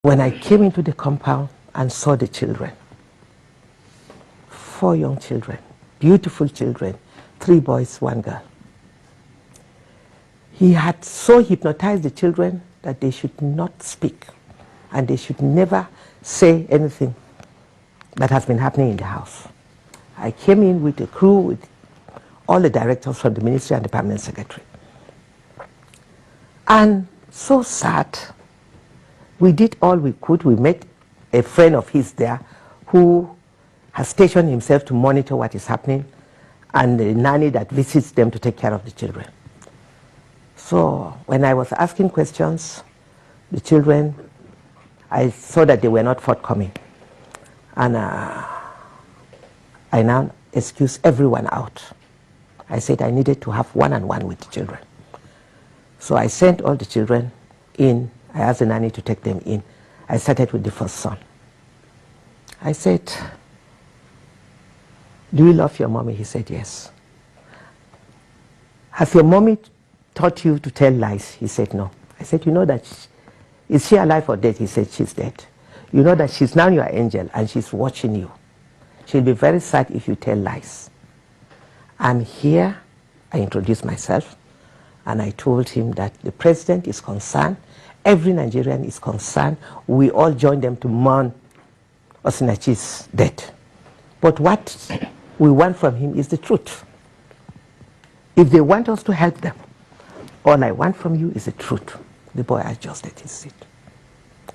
When I came into the compound and saw the children, 4 young children, beautiful children, 3 boys, 1 girl. He had so hypnotized the children that they should not speak and they should never say anything that has been happening in the house. I came in with a crew, with all the directors from the ministry and the permanent secretary. And so sad. We did all we could. We met a friend of his there who has stationed himself to monitor what is happening, and the nanny that visits them to take care of the children. So when I was asking questions, the children, I saw that they were not forthcoming. And I now excused everyone out. I said I needed to have one-on-one with the children. So I sent all the children in. I asked the nanny to take them in. I started with the first son. I said, "Do you love your mommy?" He said, "Yes." "Has your mommy taught you to tell lies?" He said, "No." I said, "You know that, is she alive or dead?" He said, "She's dead." "You know that she's now your angel and she's watching you. She'll be very sad if you tell lies." And here I introduced myself and I told him that the president is concerned, every Nigerian is concerned. We all join them to mourn Osinachi's death. But what we want from him is the truth. If they want us to help them, all I want from you is the truth. The boy adjusted his seat.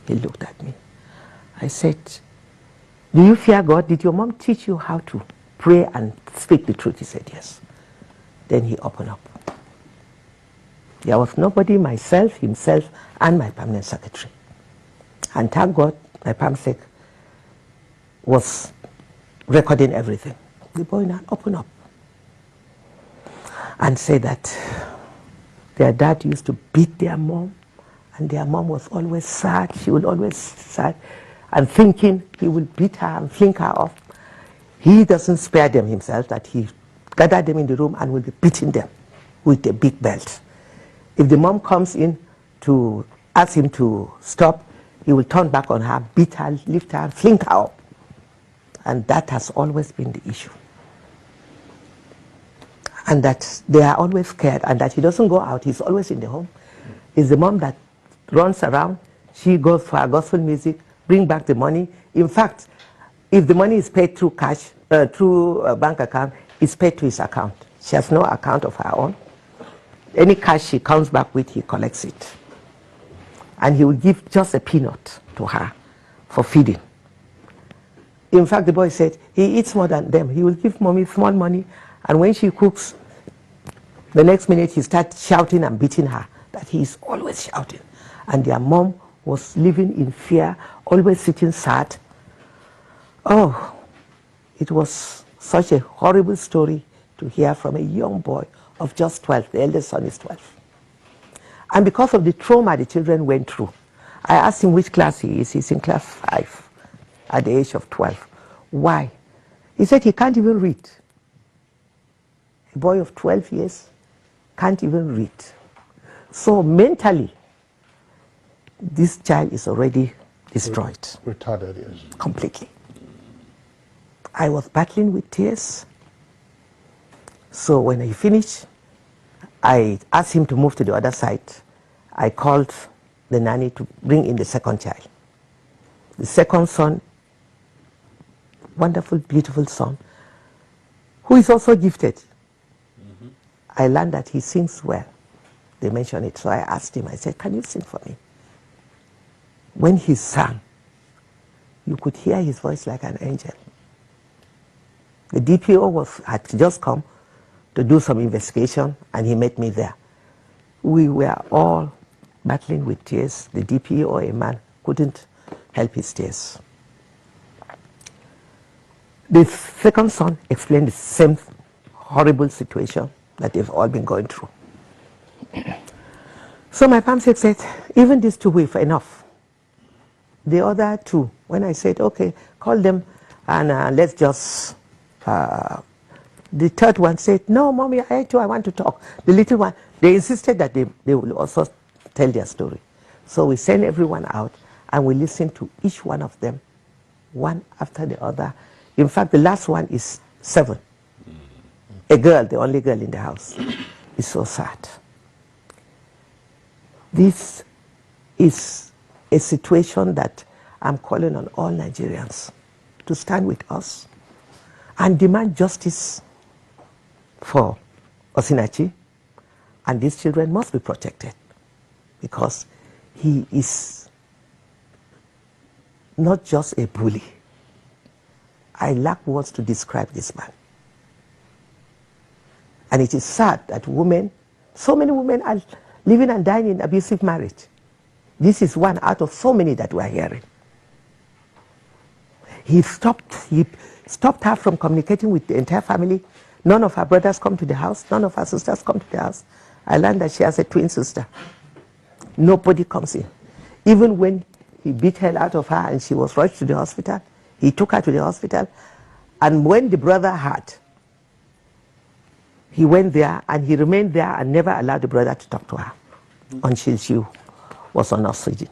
He looked at me. I said, "Do you fear God? Did your mom teach you how to pray and speak the truth?" He said, "Yes." Then he opened up. There was nobody, myself, himself, and my permanent secretary. And thank God, my permanent sec was recording everything. The boy now opened up and said that their dad used to beat their mom, and their mom was always sad. She would always sad and thinking he will beat her and fling her off. He doesn't spare them himself, that he gathered them in the room and will be beating them with a big belt. If the mom comes in to ask him to stop, he will turn back on her, beat her, lift her, fling her up. And that has always been the issue. And that they are always scared, and that he doesn't go out, he's always in the home. It's the mom that runs around. She goes for her gospel music, bring back the money. In fact, if the money is paid through cash, through a bank account, it's paid to his account. She has no account of her own. Any cash she comes back with, he collects it. And he will give just a peanut to her for feeding. In fact, the boy said he eats more than them. He will give mommy small money, and when she cooks, the next minute he starts shouting and beating her, that he is always shouting. And their mom was living in fear, always sitting sad. Oh, it was such a horrible story to hear from a young boy of just 12. The eldest son is 12. And because of the trauma the children went through, I asked him which class he is. He's in class 5 at the age of 12. Why? He said he can't even read. A boy of 12 years can't even read. So mentally, this child is already destroyed. Retarded, yes. Completely. I was battling with tears. So when he finished, I asked him to move to the other side. I called the nanny to bring in the second child. The second son, wonderful, beautiful son, who is also gifted. Mm-hmm. I learned that he sings well. They mentioned it, so I asked him, I said, "Can you sing for me?" When he sang, you could hear his voice like an angel. The DPO had just come to do some investigation, and he met me there. We were all battling with tears. The DPO, a man, couldn't help his tears. The second son explained the same horrible situation that they've all been going through. So my pamsec said, even these two were enough. The other two, when I said, okay, call them and let's just... the third one said, "No, mommy, I want to talk." The little one, they insisted that they will also tell their story. So we sent everyone out, and we listen to each one of them, one after the other. In fact, the last one is 7. A girl, the only girl in the house. It's so sad. This is a situation that I'm calling on all Nigerians to stand with us and demand justice for Osinachi, and these children must be protected because he is not just a bully. I lack words to describe this man. And it is sad that women, so many women are living and dying in abusive marriage. This is one out of so many that we are hearing. He stopped her from communicating with the entire family. None of her brothers come to the house. None of her sisters come to the house. I learned that she has a twin sister. Nobody comes in. Even when he beat hell out of her and she was rushed to the hospital, he took her to the hospital. And when the brother heard, he went there and he remained there and never allowed the brother to talk to her until she was on oxygen.